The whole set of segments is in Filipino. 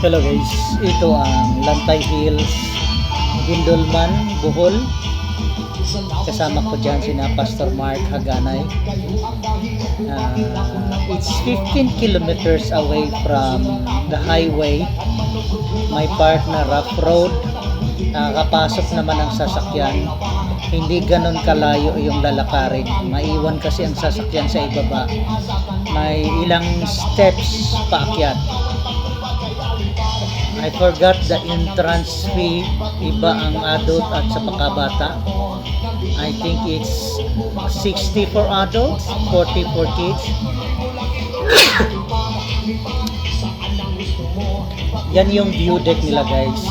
Hello guys, ito ang Lantay Hills, Gindolman, Bohol. Kasama ko dyan sina Pastor Mark Haganay. It's 15 kilometers away from the highway. May part na rough road. Nakakapasok naman ang sasakyan. Hindi ganun kalayo yung lalakarin. Maiwan kasi ang sasakyan sa ibaba. May ilang steps paakyat. I forgot the entrance fee. Iba ang adult at sa pakabata. I think it's 60 for adults, 40 for kids. Yan yung view deck nila guys.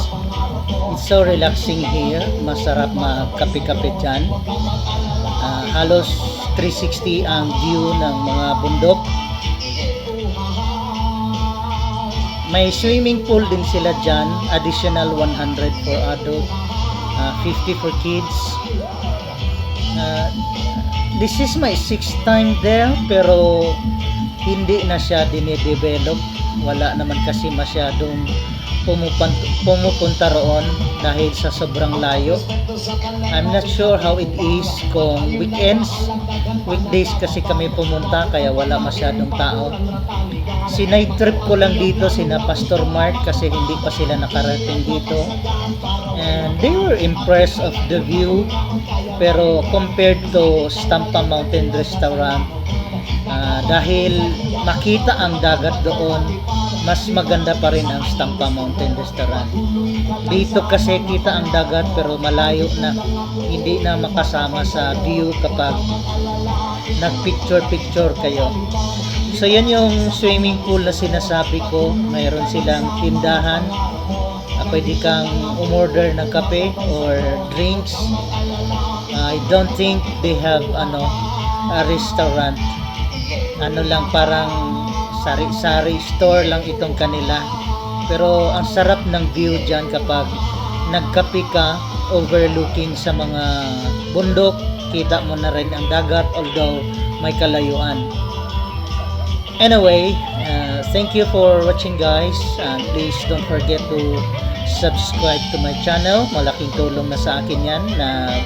It's so relaxing here. Masarap magkape-kape dyan. Halos 360 ang view ng mga bundok. May swimming pool din sila dyan. Additional 100 for adult, 50 for kids. This is my 6th time there, pero hindi na siya dinidevelop. Wala naman kasi masyadong pumupunta roon dahil sa sobrang layo. I'm not sure how it is kung weekends. Weekdays kasi kami pumunta kaya wala masyadong tao. Sinide trip ko lang dito sina Pastor Mark kasi hindi pa sila nakarating dito. And they were impressed of the view. Pero compared to Stampa Mountain Restaurant, dahil makita ang dagat doon, mas maganda pa rin ang Stampa Mountain Restaurant. Dito kasi kita ang dagat pero malayo na, hindi na makasama sa view kapag nag-picture kayo. So yan yung swimming pool na sinasabi ko. Mayroon silang tindahan. Pwede kang umorder ng kape or drinks. I don't think they have a restaurant. Lang parang sari-sari store lang itong kanila. Pero ang sarap ng view dyan kapag nagkape ka overlooking sa mga bundok. Kita mo na rin ang dagat although may kalayuan. Anyway, thank you for watching guys, and please don't forget to subscribe to my channel. Malaking tulong na sa akin yan na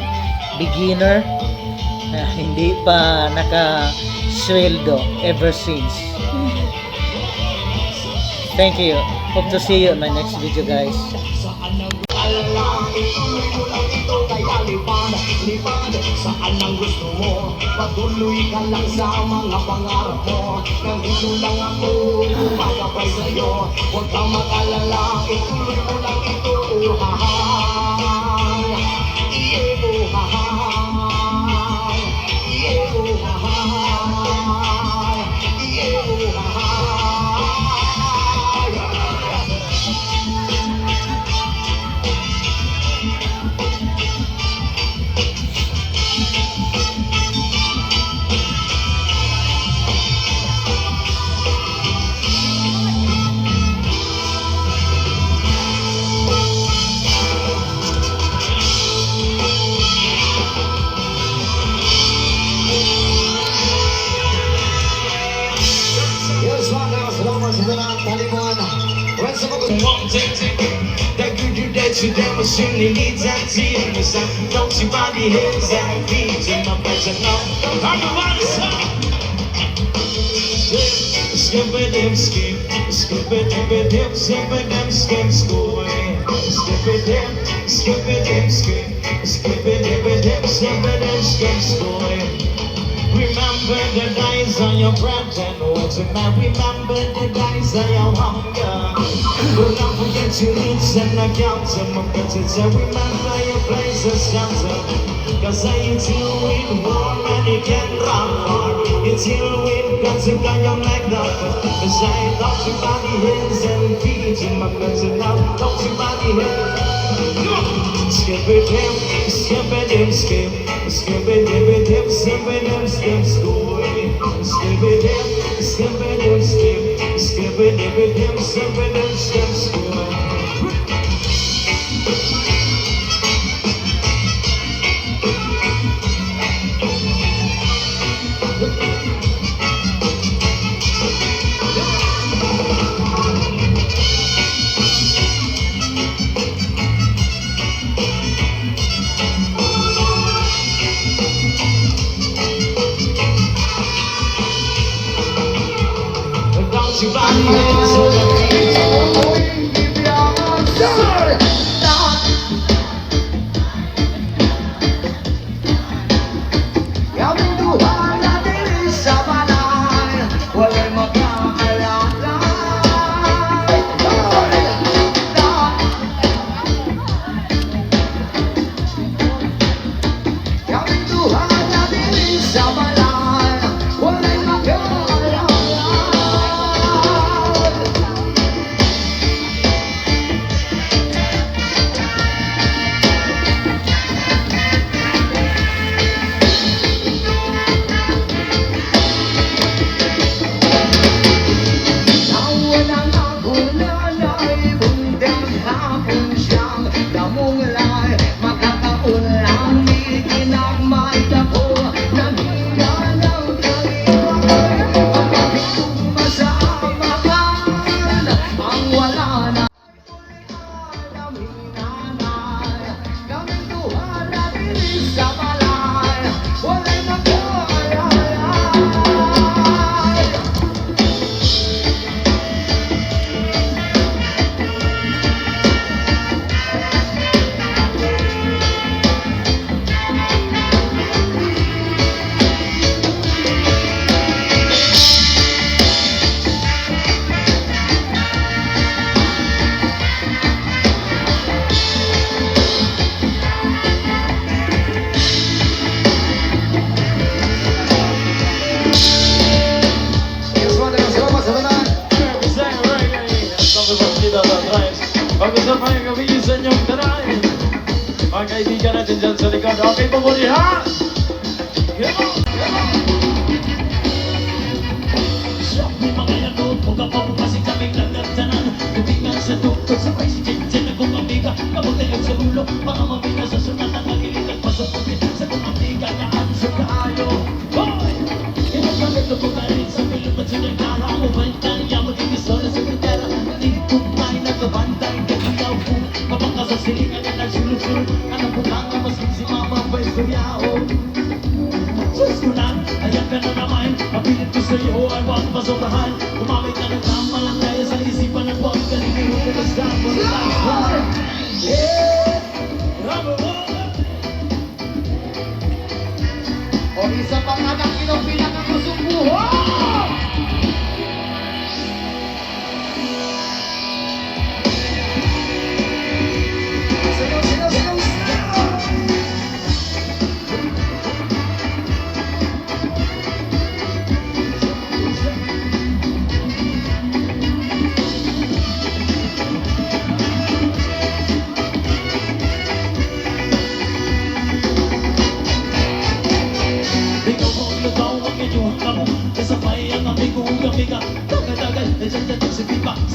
beginner, hindi pa naka-sweldo ever since. Thank you. Hope to see you in my next video guys. Saan ang gusto mo? Patuloy ka lang sa mga pangarap mo. Nandito lang ako, magabay sa'yo. Huwag kang mag-alala, ituloy mo lang ito. Hahay, iyo, hahay, iyo, hahay, iyo, hahay. You never seen the needs and tears and don't you body hands and feet in my present now. Everybody stop. Skip it, skip, skip it, skip it, skip it, skip school. Skip it, skip it, skip, skip it, skip it, skip school. Remember the days on your breath and words of man. Remember the days of your hunger. But don't forget your needs and accounts and my budgets. And remember your place of shelter. Cause I deal with war and you can run hard. You deal with guns and gun your neck up. Cause I don't see body hands and feet in my budget now. Don't see body hands. Skip it, skip it, skip. Skip it, skip it, skip it, skip school. Skip it, skip it, skip. Skip it, skip it, skip school. Everybody hands on the Pag-usapan yung kabisan yung darain. Mga kaibigan natin dyan sa likod. Okay, pamulihan! Come on! Siya may mga yanod, huwag pa mo kasi kaming nagdagdanan. Tubingan sa doktor, sabay si Jen na kung amiga. Kabutayag sa ulo, mga mabina sa sunatan. Magilitan pa sa pupit, sa kung amiga na ang sa kaayo. Hoy! Kinagpalit ko na rin sa pilot at sinagkara mo. Bantay niya mag-inisora sa pintera. Tingin kong tayo nagkabantay. Kapag sa silingan na nagsulog-sulog. Anak ko lang ang masin si mama pa istoryao. Diyos ko lang, ayan ka na naman. Kapilit ko sa'yo ay huwag masobrahan. Kumamit na ng tama lang kaya sa isipan ng huwag galing mo na sa pag-asa. Yeah! Bravo! O isa pang anak kinopinang ang kusubuho!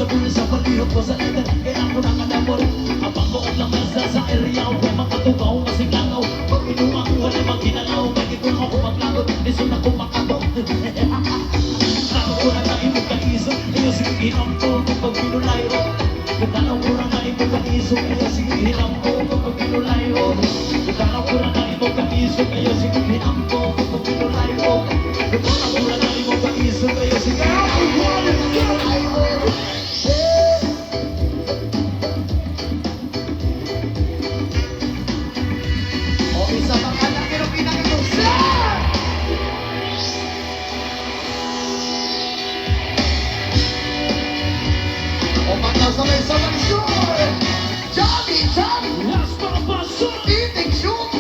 Sa pulis sa palihog ko sa letter, kailangan ko ng anamor. Abang koon lang nasa sa area, huwag makatugaw na siglangaw. Pag pinuha ko, wala magkinalaw. Pag ikon ako maglagot, iso na ko makatok. Ako ko na tayo mo kaiso, iyo sige hinam ko kapag pinulay ko. Katanaw ko na tayo mo kaiso, iyo sige hinam ko kapag pinulay ko. Katanaw ko na tayo mo kaiso, iyo sige hinam ko kapag pinulay ko. Katanaw ko na tayo mo kaiso, iyo sige hinam ko kapag pinulay ko. Sabay-sabay sure! Johnny! Last pa pa sure! Eating shoot!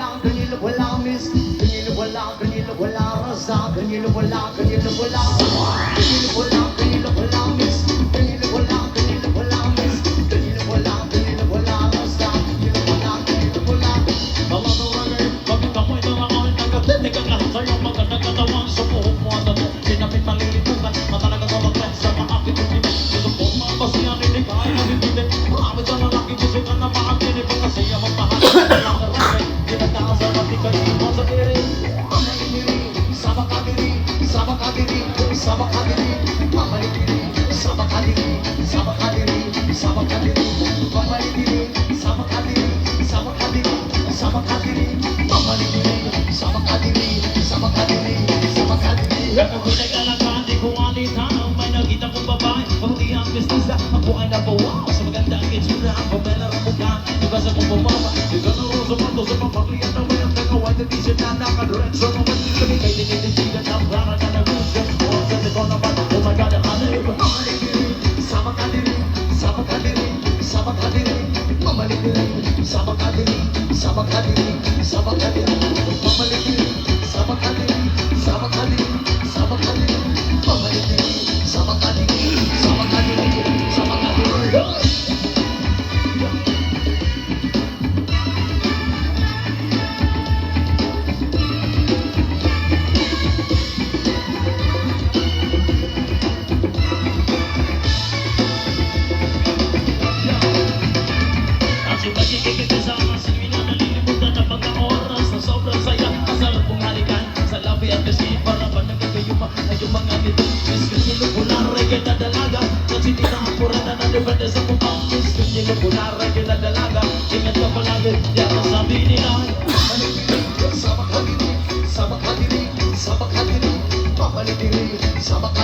wala, ganyan wala, miss. Ganyan wala, rasa. Ganyan wala, ganyan wala. Ganyan wala, miss. Ganyan wala, miss. Ganyan wala, rasa. Ganyan wala. Baladuragay, bakit ako'y nangangain nagkatinig ang lahat sa'yo mga nagkatawang sumuhog mo ang dato. Sinapit malilimutan, matalaga sa maglet sa maakit yung limit. Gusto po mga basihan, hindi kaya nabibitin. Marami sa lalaki gusto ka na makakinip. Kasi ang magmahal, walang karagay. Ginagdaan sa matikay, iwan sa diri. Mamalidiri, sama kadiri, sama kadiri, sama kadiri. Mamalidiri, sama kadiri, sama kadiri, sama kadiri. Mamalidiri, sama kadiri, sama kadiri, sama kadiri. Mamalidiri, sama kadiri, sama kadiri, sama kadiri. Ako'y nag-alagaan, di ko alita. May nakita kong babae, pati ang mestiza. Ako ay nabawa sa magandang itsura. Ang pamela ng mukha, iba sa kong bumama. Iba sa rose, sapatos, sa pamagliyan na may ang tagawad. Hindi siya na nakadiretso naman. Kami kay dinitigan ng para na nag-usap. O sa ko naman, oh my God, ang hanip. Mamalidiri, sama kadiri, sama kadiri, sama kadiri. Mamalidiri, sama kadiri, sama kadiri, sama kadiri. Mamalidiri, sama kadiri, sama kadiri, sama kadiri. Mamalidiri, sama kadiri, sama kadiri, sama kadiri. Ang sipag-ibig kasama sa na nalilimutan ang mga oras na sobrang saya. Masarap kong halikan sa labi at kasi para ba nagkakayuma ay yung mga nito. Miss kong nilupunan, reggae na dalaga. Kasi di na ang kurada na depende sa mukha. Miss kong nilupunan, reggae na dalaga. Ingat ka palagi, yan ang sabi nila. Sama kadiri, sama kadiri, sama kadiri. Mamalidiri, sama kadiri.